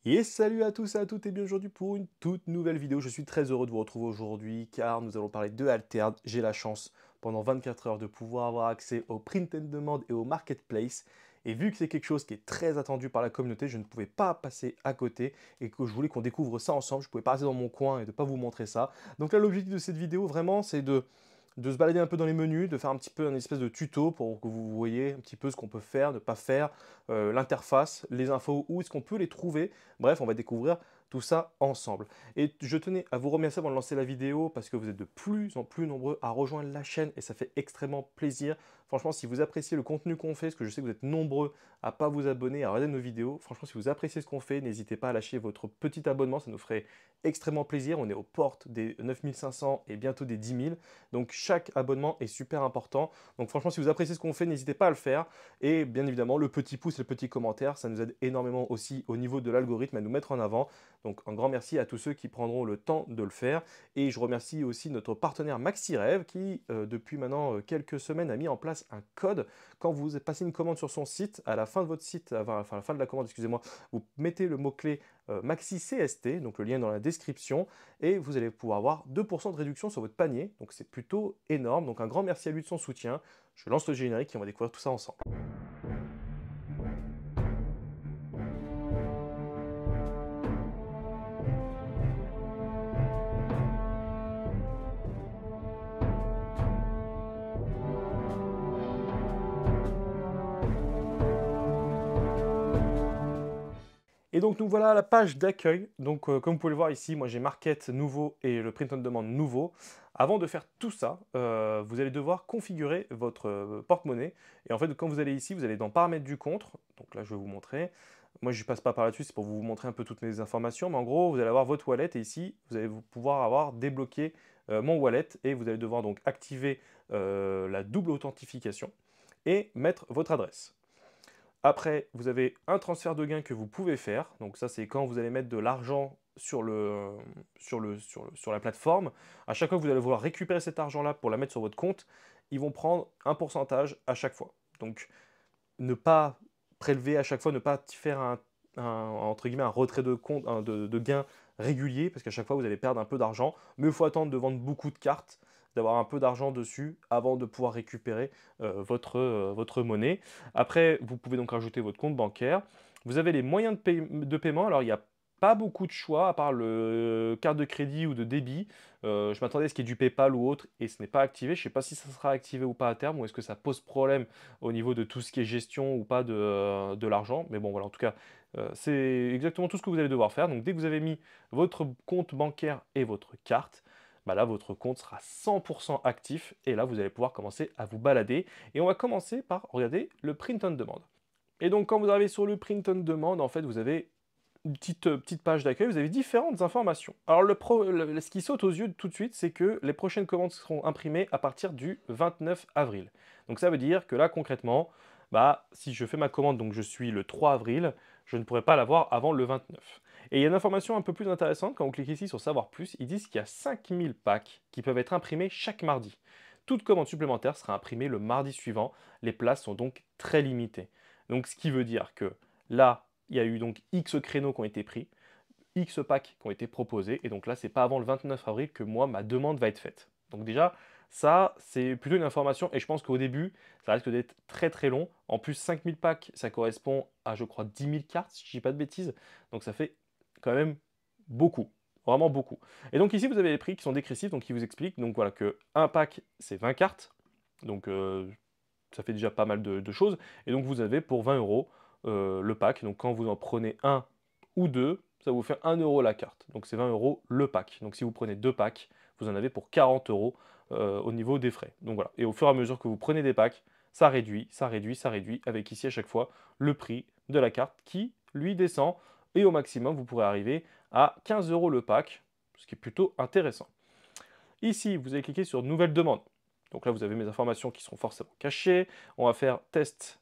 Et salut à tous et à toutes et bien aujourd'hui pour une toute nouvelle vidéo. Je suis très heureux de vous retrouver aujourd'hui car nous allons parler de Alterd. J'ai la chance pendant 24 heures de pouvoir avoir accès au print and demand et au marketplace. Et vu que c'est quelque chose qui est très attendu par la communauté, je ne pouvais pas passer à côté et que je voulais qu'on découvre ça ensemble. Je ne pouvais pas rester dans mon coin et de ne pas vous montrer ça. Donc là, l'objectif de cette vidéo, vraiment, c'est de se balader un peu dans les menus, de faire un petit peu un espèce de tuto pour que vous voyez un petit peu ce qu'on peut faire, ne pas faire, l'interface, les infos, où est-ce qu'on peut les trouver. Bref, on va découvrir tout ça ensemble. Et je tenais à vous remercier avant de lancer la vidéo parce que vous êtes de plus en plus nombreux à rejoindre la chaîne et ça fait extrêmement plaisir. Franchement, si vous appréciez le contenu qu'on fait, parce que je sais que vous êtes nombreux à ne pas vous abonner, à regarder nos vidéos, franchement, si vous appréciez ce qu'on fait, n'hésitez pas à lâcher votre petit abonnement, ça nous ferait extrêmement plaisir. On est aux portes des 9500 et bientôt des 10 000. Donc chaque abonnement est super important. Donc franchement, si vous appréciez ce qu'on fait, n'hésitez pas à le faire. Et bien évidemment, le petit pouce et le petit commentaire, ça nous aide énormément aussi au niveau de l'algorithme à nous mettre en avant. Donc un grand merci à tous ceux qui prendront le temps de le faire. Et je remercie aussi notre partenaire MaxiRêve qui, depuis maintenant quelques semaines, a mis en place un code. Quand vous passez une commande sur son site, à la fin de votre site, enfin à la fin de la commande, excusez-moi, vous mettez le mot-clé MaxiCST, donc le lien est dans la description, et vous allez pouvoir avoir 2% de réduction sur votre panier. Donc c'est plutôt énorme. Donc un grand merci à lui de son soutien. Je lance le générique et on va découvrir tout ça ensemble. Et donc nous voilà à la page d'accueil. Donc comme vous pouvez le voir ici, moi j'ai Market nouveau et le Print on Demand nouveau. Avant de faire tout ça, vous allez devoir configurer votre porte-monnaie. Et en fait, quand vous allez ici, vous allez dans Paramètres du compte. Donc là, je vais vous montrer. Moi, je ne passe pas par là-dessus, c'est pour vous montrer un peu toutes mes informations. Mais en gros, vous allez avoir votre wallet et ici, vous allez pouvoir avoir débloqué mon wallet. Et vous allez devoir donc activer la double authentification et mettre votre adresse. Après, vous avez un transfert de gain que vous pouvez faire. Donc ça, c'est quand vous allez mettre de l'argent sur la plateforme. À chaque fois que vous allez vouloir récupérer cet argent-là pour la mettre sur votre compte, ils vont prendre un pourcentage à chaque fois. Donc, ne pas prélever à chaque fois, ne pas faire entre guillemets, un retrait de compte, de gain régulier, parce qu'à chaque fois, vous allez perdre un peu d'argent. Mais il faut attendre de vendre beaucoup de cartes, d'avoir un peu d'argent dessus avant de pouvoir récupérer votre monnaie. Après, vous pouvez donc rajouter votre compte bancaire. Vous avez les moyens de paiement. Alors, il n'y a pas beaucoup de choix, à part le carte de crédit ou de débit. Je m'attendais à ce qu'il y ait du PayPal ou autre, et ce n'est pas activé. Je ne sais pas si ça sera activé ou pas à terme, ou est-ce que ça pose problème au niveau de tout ce qui est gestion ou pas de l'argent. Mais bon, voilà, en tout cas, c'est exactement tout ce que vous allez devoir faire. Donc, dès que vous avez mis votre compte bancaire et votre carte, bah là, votre compte sera 100% actif, et là, vous allez pouvoir commencer à vous balader. Et on va commencer par regarder le print on demand. Et donc, quand vous arrivez sur le print on demand, en fait, vous avez une petite page d'accueil, vous avez différentes informations. Alors, ce qui saute aux yeux tout de suite, c'est que les prochaines commandes seront imprimées à partir du 29 avril. Donc, ça veut dire que là, concrètement, bah, si je fais ma commande, donc je suis le 3 avril, je ne pourrai pas l'avoir avant le 29. Et il y a une information un peu plus intéressante, quand vous cliquez ici sur Savoir plus, ils disent qu'il y a 5000 packs qui peuvent être imprimés chaque mardi. Toute commande supplémentaire sera imprimée le mardi suivant. Les places sont donc très limitées. Donc, ce qui veut dire que là, il y a eu donc X créneaux qui ont été pris, X packs qui ont été proposés, et donc là, c'est pas avant le 29 avril que moi, ma demande va être faite. Donc déjà, ça, c'est plutôt une information, et je pense qu'au début, ça risque d'être très très long. En plus, 5000 packs, ça correspond à, je crois, 10 000 cartes, si je dis pas de bêtises. Donc ça fait quand même beaucoup, vraiment beaucoup. Et donc ici, vous avez les prix qui sont dégressifs, donc qui vous expliquent donc voilà, que un pack, c'est 20 cartes, donc ça fait déjà pas mal de choses. Et donc vous avez pour 20 euros le pack. Donc quand vous en prenez un ou deux, ça vous fait 1 euro la carte. Donc c'est 20 euros le pack. Donc si vous prenez deux packs, vous en avez pour 40 euros au niveau des frais. Donc voilà. Et au fur et à mesure que vous prenez des packs, ça réduit, ça réduit, ça réduit, avec ici à chaque fois le prix de la carte qui, lui, descend. Et au maximum, vous pourrez arriver à 15 euros le pack, ce qui est plutôt intéressant. Ici, vous allez cliquer sur Nouvelle demande. Donc là, vous avez mes informations qui sont forcément cachées. On va faire test,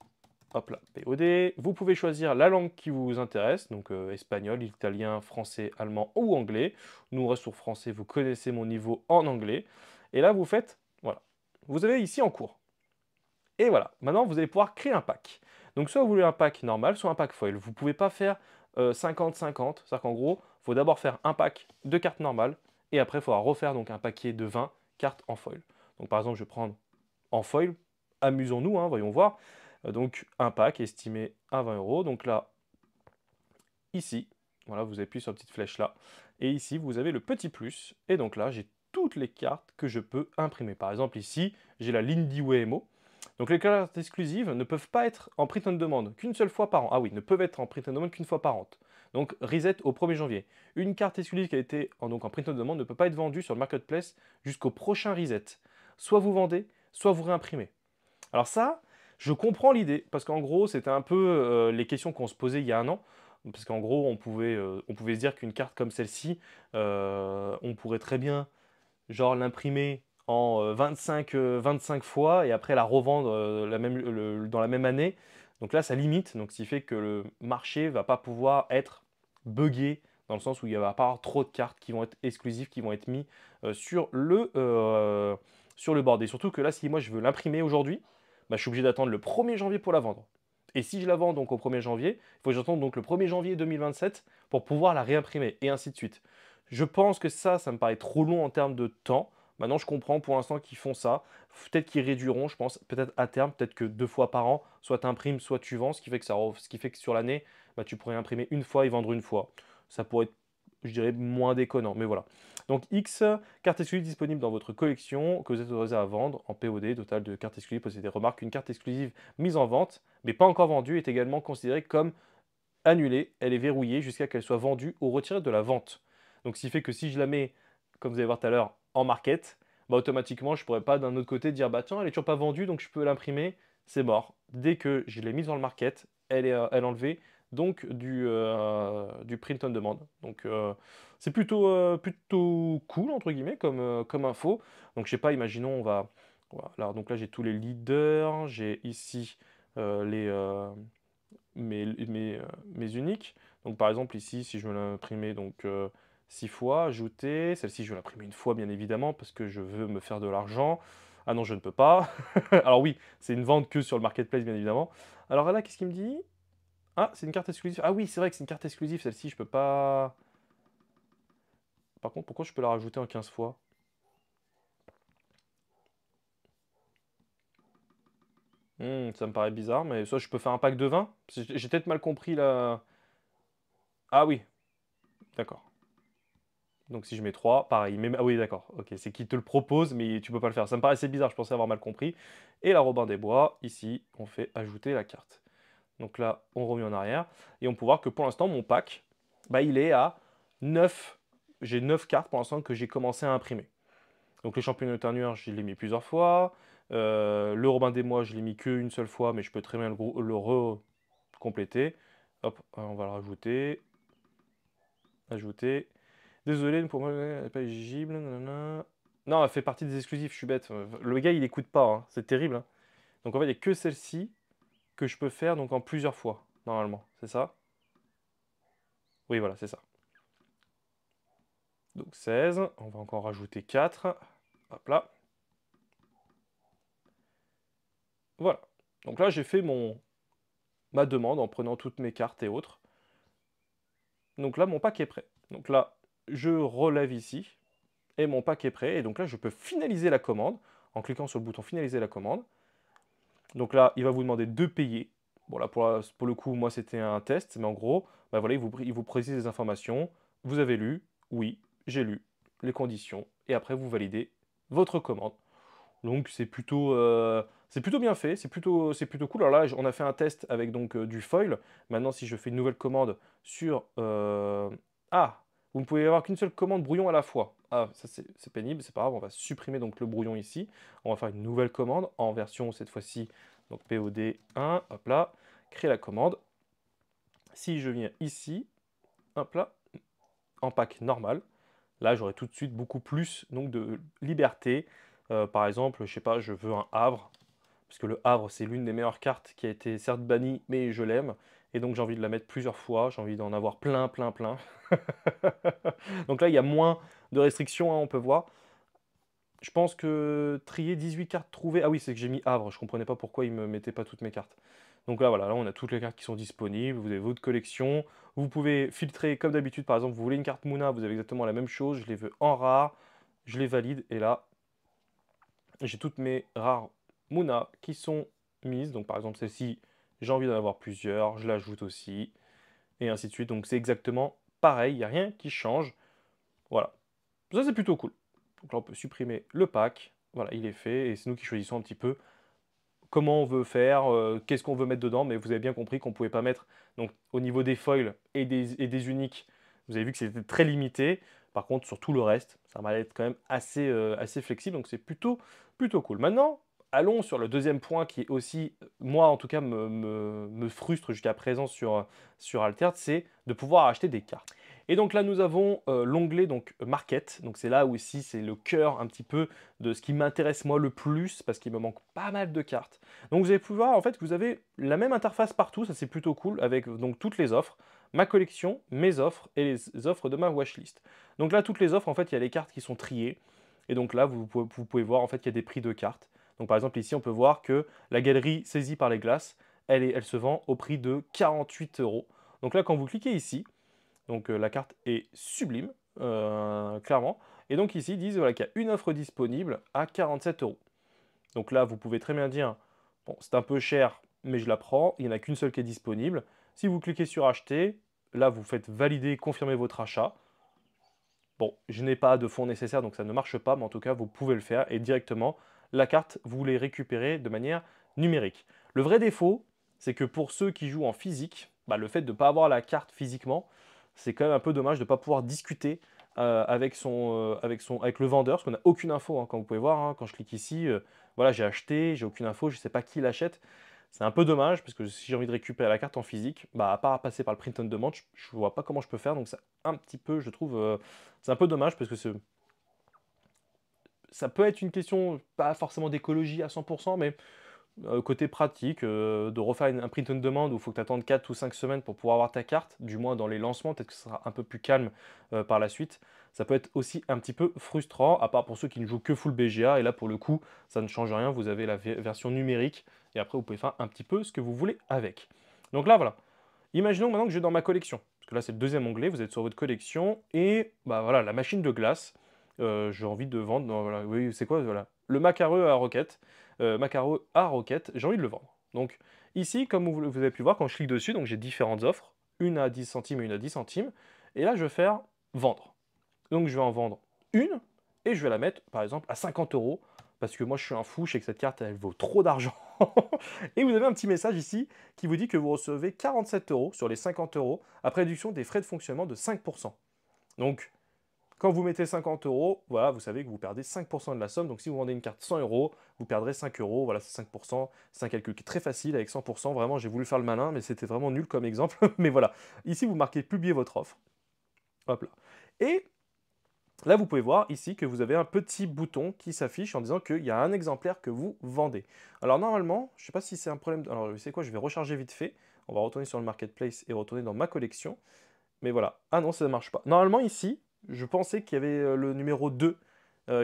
hop là, POD. Vous pouvez choisir la langue qui vous intéresse, donc espagnol, italien, français, allemand ou anglais. Nous, on reste sur français, vous connaissez mon niveau en anglais. Et là, vous faites, voilà. Vous avez ici en cours. Et voilà, maintenant, vous allez pouvoir créer un pack. Donc soit vous voulez un pack normal, soit un pack foil. Vous ne pouvez pas faire 50-50. C'est-à-dire qu'en gros, il faut d'abord faire un pack de cartes normales et après, il faudra refaire donc un paquet de 20 cartes en foil. Donc par exemple, je vais prendre en foil, amusons-nous, hein, voyons voir. Donc un pack estimé à 20 euros. Donc là, ici, voilà, vous appuyez sur la petite flèche là. Et ici, vous avez le petit plus. Et donc là, j'ai toutes les cartes que je peux imprimer. Par exemple, ici, j'ai la Lindy Wemo. Donc les cartes exclusives ne peuvent pas être en print on demand qu'une seule fois par an. Ah oui, ne peuvent être en print on demand qu'une fois par an. Donc reset au 1er janvier. Une carte exclusive qui a été donc en print on demand ne peut pas être vendue sur le marketplace jusqu'au prochain reset. Soit vous vendez, soit vous réimprimez. Alors ça, je comprends l'idée, parce qu'en gros, c'était un peu les questions qu'on se posait il y a un an. Parce qu'en gros, on pouvait se dire qu'une carte comme celle-ci, on pourrait très bien genre l'imprimer en 25 fois et après la revendre dans la même année. Donc là, ça limite, donc ce qui fait que le marché va pas pouvoir être buggé dans le sens où il va pas avoir trop de cartes qui vont être exclusives, qui vont être mises sur le board. Et surtout que là, si moi je veux l'imprimer aujourd'hui, bah, je suis obligé d'attendre le 1er janvier pour la vendre. Et si je la vends donc au 1er janvier, il faut que j'attende donc le 1er janvier 2027 pour pouvoir la réimprimer et ainsi de suite. Je pense que ça me paraît trop long en termes de temps. Maintenant, je comprends pour l'instant qu'ils font ça. Peut-être qu'ils réduiront, je pense, peut-être à terme, peut-être que 2 fois par an, soit tu imprimes, soit tu vends, ce qui fait que sur l'année, bah, tu pourrais imprimer une fois et vendre une fois. Ça pourrait être, je dirais, moins déconnant, mais voilà. Donc X, carte exclusive disponible dans votre collection, que vous êtes autorisé à vendre en POD, total de cartes exclusives, possédez. Remarque qu'une carte exclusive mise en vente, mais pas encore vendue, est également considérée comme annulée. Elle est verrouillée jusqu'à qu'elle soit vendue ou retirée de la vente. Donc, ce qui fait que si je la mets, comme vous allez voir tout à l'heure, en market, bah, automatiquement, je ne pourrais pas d'un autre côté dire bah tiens, elle est toujours pas vendue, donc je peux l'imprimer. C'est mort. Dès que je l'ai mise dans le market, elle est enlevée donc du print on demand. Donc, c'est plutôt cool, entre guillemets, comme info. Donc, je sais pas, imaginons, voilà. Alors, donc là, j'ai tous les leaders. J'ai ici mes uniques. Donc par exemple ici, si je veux l'imprimer donc 6 fois, ajouter. Celle-ci, je vais l'imprimer une fois bien évidemment parce que je veux me faire de l'argent. Ah non, je ne peux pas. Alors oui, c'est une vente que sur le marketplace bien évidemment. Alors là, qu'est-ce qu'il me dit? Ah, c'est une carte exclusive. Ah oui, c'est vrai que c'est une carte exclusive celle-ci, je peux pas. Par contre, pourquoi je peux la rajouter en 15 fois? Ça me paraît bizarre, mais soit je peux faire un pack de 20. J'ai peut-être mal compris là. Ah oui, d'accord. Donc si je mets 3, pareil. Ah oui, d'accord. Ok, c'est qu'il te le propose, mais tu peux pas le faire. Ça me paraissait bizarre, je pensais avoir mal compris. Et la Robin des Bois, ici, on fait ajouter la carte. Donc là, on remet en arrière. Et on peut voir que pour l'instant, mon pack, bah, il est à 9. J'ai 9 cartes pour l'instant que j'ai commencé à imprimer. Donc le championnat intérieur, je l'ai mis plusieurs fois. Le Robin des Bois, je l'ai mis qu'une seule fois, mais je peux très bien le compléter. Hop, on va le rajouter. Ajouter. Désolé, pour moi, elle n'est pas éligible. Nanana. Non, elle fait partie des exclusifs, je suis bête. Le gars, il écoute pas, hein. C'est terrible, hein. Donc en fait, il n'y a que celle-ci que je peux faire donc en plusieurs fois, normalement. C'est ça? Oui, voilà, c'est ça. Donc 16, on va encore rajouter 4. Hop là. Voilà. Donc là, j'ai fait ma demande en prenant toutes mes cartes et autres. Donc là, mon pack est prêt. Donc là, je relève ici et mon pack est prêt. Et donc là, je peux finaliser la commande en cliquant sur le bouton finaliser la commande. Donc là, il va vous demander de payer. Bon, là, pour le coup, moi, c'était un test, mais en gros, bah voilà, il vous précise les informations. Vous avez lu? Oui, j'ai lu les conditions. Et après, vous validez votre commande. Donc, c'est plutôt bien fait, c'est plutôt cool. Alors là, on a fait un test avec donc du foil. Maintenant, si je fais une nouvelle commande sur... Ah, vous ne pouvez avoir qu'une seule commande brouillon à la fois. Ah, ça c'est pénible, c'est pas grave, on va supprimer donc le brouillon ici. On va faire une nouvelle commande en version cette fois-ci, donc POD 1, hop là, créer la commande. Si je viens ici, hop là, en pack normal, là j'aurai tout de suite beaucoup plus donc, de liberté. Par exemple, je sais pas, je veux un Havre, parce que le Havre c'est l'une des meilleures cartes qui a été certes bannie, mais je l'aime. Et donc j'ai envie de la mettre plusieurs fois, j'ai envie d'en avoir plein, plein, plein. Donc là, il y a moins de restrictions, hein, on peut voir. Je pense que trier 18 cartes trouvées. Ah oui, c'est que j'ai mis Havre, je comprenais pas pourquoi il me mettait pas toutes mes cartes. Donc là, voilà, là, on a toutes les cartes qui sont disponibles, vous avez votre collection. Vous pouvez filtrer comme d'habitude, par exemple, vous voulez une carte Muna, vous avez exactement la même chose, je les veux en rare, je les valide, et là, j'ai toutes mes rares Muna qui sont mises. Donc par exemple, celle-ci, j'ai envie d'en avoir plusieurs, je l'ajoute aussi, et ainsi de suite. Donc c'est exactement pareil, il n'y a rien qui change. Voilà, ça c'est plutôt cool. Donc là, on peut supprimer le pack. Voilà, il est fait, et c'est nous qui choisissons un petit peu comment on veut faire, qu'est-ce qu'on veut mettre dedans, mais vous avez bien compris qu'on ne pouvait pas mettre, donc au niveau des foils et des uniques, vous avez vu que c'était très limité. Par contre, sur tout le reste, ça va être quand même assez flexible, donc c'est plutôt cool. Maintenant, allons sur le deuxième point qui est aussi, moi en tout cas, me frustre jusqu'à présent sur Altered, c'est de pouvoir acheter des cartes. Et donc là, nous avons l'onglet donc Market. Donc c'est là où ici, c'est le cœur un petit peu de ce qui m'intéresse moi le plus, parce qu'il me manque pas mal de cartes. Donc vous allez pouvoir, en fait, vous avez la même interface partout, ça c'est plutôt cool, avec donc toutes les offres, ma collection, mes offres et les offres de ma watchlist. Donc là, toutes les offres, en fait, il y a les cartes qui sont triées. Et donc là, vous pouvez voir en fait qu'il y a des prix de cartes. Donc par exemple, ici, on peut voir que la galerie saisie par les glaces, elle se vend au prix de 48 euros. Donc là, quand vous cliquez ici, donc la carte est sublime, clairement. Et donc ici, ils disent voilà, qu'il y a une offre disponible à 47 euros. Donc là, vous pouvez très bien dire, bon, c'est un peu cher, mais je la prends. Il n'y en a qu'une seule qui est disponible. Si vous cliquez sur acheter, là, vous faites valider, confirmer votre achat. Bon, je n'ai pas de fonds nécessaires, donc ça ne marche pas, mais en tout cas, vous pouvez le faire. Et directement, la carte, vous les récupérez de manière numérique. Le vrai défaut, c'est que pour ceux qui jouent en physique, bah, le fait de ne pas avoir la carte physiquement, c'est quand même un peu dommage de ne pas pouvoir discuter avec le vendeur, parce qu'on n'a aucune info, hein, comme vous pouvez voir, hein, quand je clique ici, voilà, j'ai acheté, j'ai aucune info, je ne sais pas qui l'achète. C'est un peu dommage, parce que si j'ai envie de récupérer la carte en physique, bah, à part passer par le print on demand, je ne vois pas comment je peux faire, donc c'est un petit peu, je trouve, c'est un peu dommage, parce que ça peut être une question, pas forcément d'écologie à 100%, mais côté pratique, de refaire un print on demand où il faut que tu attendes 4 ou 5 semaines pour pouvoir avoir ta carte, du moins dans les lancements, peut-être que ce sera un peu plus calme par la suite. Ça peut être aussi un petit peu frustrant, à part pour ceux qui ne jouent que full BGA, et là pour le coup, ça ne change rien, vous avez la version numérique, et après vous pouvez faire un petit peu ce que vous voulez avec. Donc là voilà, imaginons maintenant que je vais dans ma collection, parce que là c'est le deuxième onglet, vous êtes sur votre collection, et bah voilà, la machine de glace, j'ai envie de vendre, non, voilà, oui c'est quoi, voilà, le macareux à roquette, j'ai envie de le vendre. Donc ici, comme vous avez pu voir, quand je clique dessus, donc j'ai différentes offres, une à 10 centimes et une à 10 centimes, et là je vais faire vendre. Donc je vais en vendre une, et je vais la mettre par exemple à 50 euros, parce que moi je suis un fou, je sais que cette carte elle vaut trop d'argent. Et vous avez un petit message ici qui vous dit que vous recevez 47 euros sur les 50 euros, après réduction des frais de fonctionnement de 5%. Donc quand vous mettez 50 euros, voilà, vous savez que vous perdez 5% de la somme. Donc si vous vendez une carte 100 euros, vous perdrez 5 euros. Voilà, c'est 5%. C'est un calcul qui est très facile avec 100%. Vraiment, j'ai voulu faire le malin, mais c'était vraiment nul comme exemple. Mais voilà, ici, vous marquez publier votre offre. Hop là. Et là, vous pouvez voir ici que vous avez un petit bouton qui s'affiche en disant qu'il y a un exemplaire que vous vendez. Alors normalement, je ne sais pas si c'est un problème. Alors, c'est quoi? Je vais recharger vite fait. On va retourner sur le marketplace et retourner dans ma collection. Mais voilà. Ah non, ça ne marche pas. Normalement, ici, je pensais qu'il y avait le numéro 2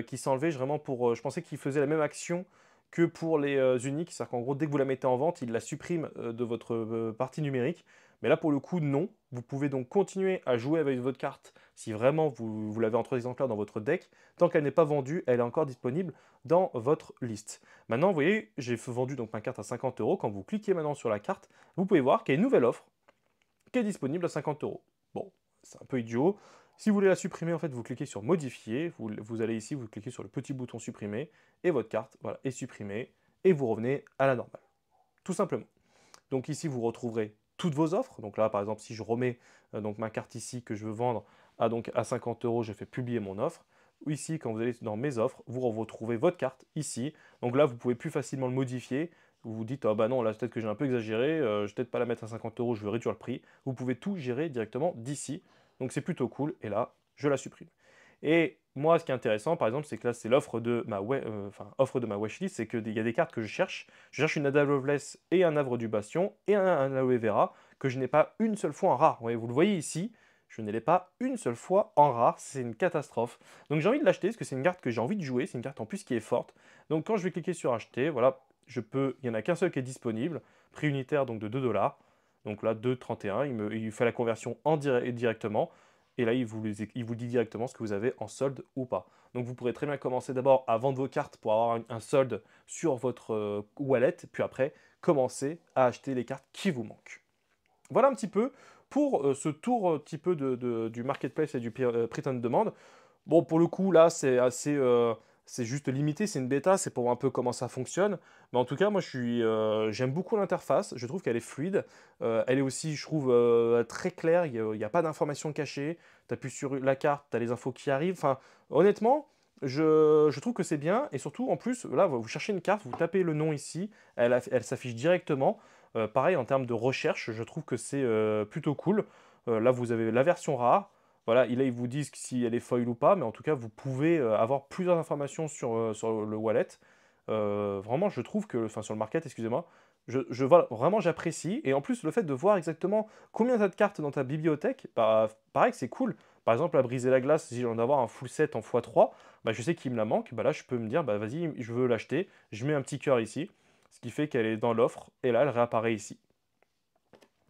qui s'enlevait vraiment pour. Je pensais qu'il faisait la même action que pour les uniques. C'est-à-dire qu'en gros, dès que vous la mettez en vente, il la supprime de votre partie numérique. Mais là, pour le coup, non. Vous pouvez donc continuer à jouer avec votre carte si vraiment vous l'avez en 3 exemplaires dans votre deck. Tant qu'elle n'est pas vendue, elle est encore disponible dans votre liste. Maintenant, vous voyez, j'ai vendu donc ma carte à 50 euros. Quand vous cliquez maintenant sur la carte, vous pouvez voir qu'il y a une nouvelle offre qui est disponible à 50 euros. Bon, c'est un peu idiot. Si vous voulez la supprimer, en fait, vous cliquez sur modifier, vous allez ici, vous cliquez sur le petit bouton supprimer, et votre carte voilà, est supprimée, et vous revenez à la normale. Tout simplement. Donc ici, vous retrouverez toutes vos offres. Donc là, par exemple, si je remets donc ma carte ici que je veux vendre à 50 euros, je fais publier mon offre. Ou ici, quand vous allez dans mes offres, vous retrouvez votre carte ici. Donc là, vous pouvez plus facilement le modifier. Vous vous dites, ah bah non, là peut-être que j'ai un peu exagéré, je vais peut-être pas la mettre à 50 euros, je vais réduire le prix. Vous pouvez tout gérer directement d'ici. Donc c'est plutôt cool. Et là, je la supprime. Et moi, ce qui est intéressant, par exemple, c'est que là, c'est l'offre de offre de ma wishlist, c'est qu'il y a des cartes que je cherche. Je cherche une Ada Lovelace et un Havre du Bastion et un Aloe Vera que je n'ai pas une seule fois en rare. Vous le voyez ici, je ne l'ai pas une seule fois en rare. C'est une catastrophe. Donc j'ai envie de l'acheter parce que c'est une carte que j'ai envie de jouer. C'est une carte en plus qui est forte. Donc quand je vais cliquer sur acheter, voilà, il n'y en a qu'un seul qui est disponible. prix unitaire donc de 2 $. Donc là, 2,31 $, il fait la conversion directement. Et là, il vous dit directement ce que vous avez en solde ou pas. Donc vous pourrez très bien commencer d'abord à vendre vos cartes pour avoir un solde sur votre wallet, puis après, commencer à acheter les cartes qui vous manquent. Voilà un petit peu pour ce tour petit peu du marketplace et du print on demand. Bon, pour le coup, là, c'est assez, c'est juste limité, c'est une bêta, c'est pour voir un peu comment ça fonctionne. Mais en tout cas, moi, j'aime beaucoup l'interface, je trouve qu'elle est fluide. Elle est aussi, je trouve, très claire, il n'y a pas d'informations cachées. Tu appuies sur la carte, tu as les infos qui arrivent. Enfin, honnêtement, je trouve que c'est bien. Et surtout, en plus, là, vous cherchez une carte, vous tapez le nom ici, elle s'affiche directement. Pareil, en termes de recherche, je trouve que c'est plutôt cool. Là, vous avez la version rare. Voilà, là, ils vous disent si elle est foil ou pas, mais en tout cas, vous pouvez avoir plusieurs informations sur le wallet. Vraiment, je trouve que, enfin, sur le market, excusez-moi, voilà, vraiment, j'apprécie. Et en plus, le fait de voir exactement combien tu as de cartes dans ta bibliothèque, bah, pareil que c'est cool. Par exemple, à briser la glace, si j'ai envie d'avoir un full set en x3, bah, je sais qu'il me la manque. Bah, là, je peux me dire, bah, vas-y, je veux l'acheter. Je mets un petit cœur ici, ce qui fait qu'elle est dans l'offre. Et là, elle réapparaît ici.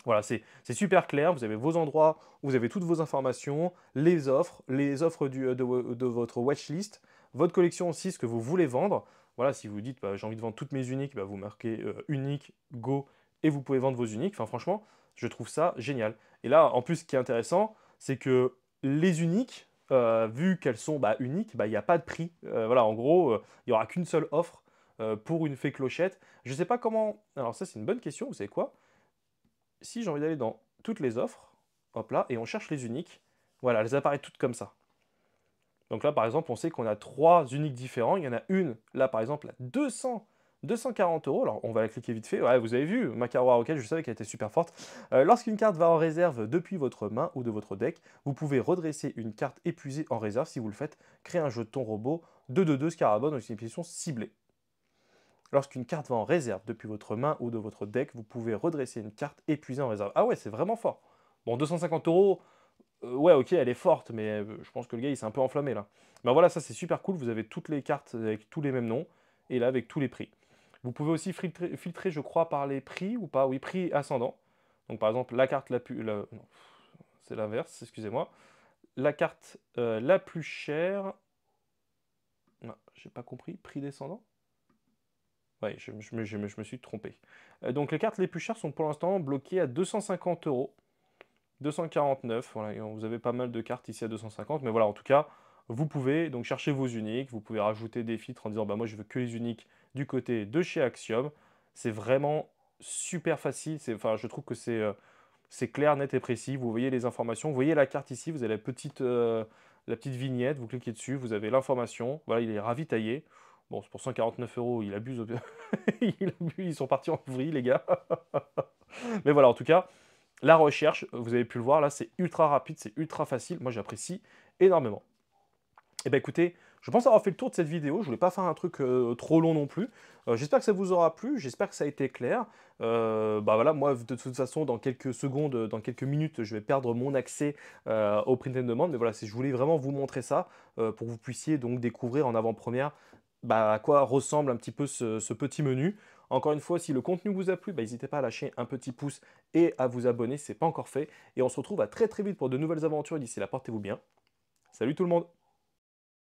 Voilà, c'est super clair, vous avez vos endroits où vous avez toutes vos informations, les offres de votre watchlist, votre collection aussi, ce que vous voulez vendre. Voilà, si vous dites bah, j'ai envie de vendre toutes mes uniques, bah, vous marquez unique, go, et vous pouvez vendre vos uniques. Enfin, franchement, je trouve ça génial. Et là, en plus, ce qui est intéressant, c'est que les uniques, vu qu'elles sont bah, uniques, bah, il n'y a pas de prix. Voilà, en gros, il n'y aura qu'une seule offre pour une fée clochette. Je ne sais pas comment. Alors, ça, c'est une bonne question, vous savez quoi? Si j'ai envie d'aller dans toutes les offres, hop là, et on cherche les uniques, voilà, elles apparaissent toutes comme ça. Donc là, par exemple, on sait qu'on a 3 uniques différents. Il y en a une, là, par exemple, à 240 euros. Alors, on va la cliquer vite fait. Ouais, vous avez vu, ma Macaro Rocket, je savais qu'elle était super forte. Lorsqu'une carte va en réserve depuis votre main ou de votre deck, vous pouvez redresser une carte épuisée en réserve. Si vous le faites, créer un jeton robot 2/2 Scarabone dans une position ciblée. Lorsqu'une carte va en réserve depuis votre main ou de votre deck, vous pouvez redresser une carte épuisée en réserve. Ah ouais, c'est vraiment fort. Bon, 250 euros, ouais, ok, elle est forte, mais je pense que le gars, il s'est un peu enflammé là. Ben voilà, ça c'est super cool. Vous avez toutes les cartes avec tous les mêmes noms, et là avec tous les prix. Vous pouvez aussi filtrer, je crois, par les prix ou pas. Oui, prix ascendant. Donc par exemple, la carte la plus... non, c'est l'inverse, excusez-moi. La carte la plus chère... Non, j'ai pas compris. Prix descendant? Oui, je me suis trompé. Donc les cartes les plus chères sont pour l'instant bloquées à 250 euros. 249, voilà, et vous avez pas mal de cartes ici à 250, mais voilà, en tout cas, vous pouvez donc chercher vos uniques, vous pouvez rajouter des filtres en disant, bah moi je veux que les uniques du côté de chez Axiom. C'est vraiment super facile, enfin, je trouve que c'est clair, net et précis. Vous voyez les informations, vous voyez la carte ici, vous avez la petite vignette, vous cliquez dessus, vous avez l'information, voilà, il est ravitaillé. Bon, c'est pour 149 euros, il abuse. Ils sont partis en vrille, les gars. Mais voilà, en tout cas, la recherche, vous avez pu le voir, là, c'est ultra rapide, c'est ultra facile. Moi, j'apprécie énormément. Eh bien, écoutez, je pense avoir fait le tour de cette vidéo. Je voulais pas faire un truc trop long non plus. J'espère que ça vous aura plu. J'espère que ça a été clair. Bah voilà, moi, de toute façon, dans quelques secondes, dans quelques minutes, je vais perdre mon accès au print and demand. Mais voilà, je voulais vraiment vous montrer ça pour que vous puissiez donc découvrir en avant-première bah, à quoi ressemble un petit peu ce petit menu. Encore une fois, si le contenu vous a plu, bah, n'hésitez pas à lâcher un petit pouce et à vous abonner si ce n'est pas encore fait. Et on se retrouve à très très vite pour de nouvelles aventures. D'ici là, portez-vous bien. Salut tout le monde!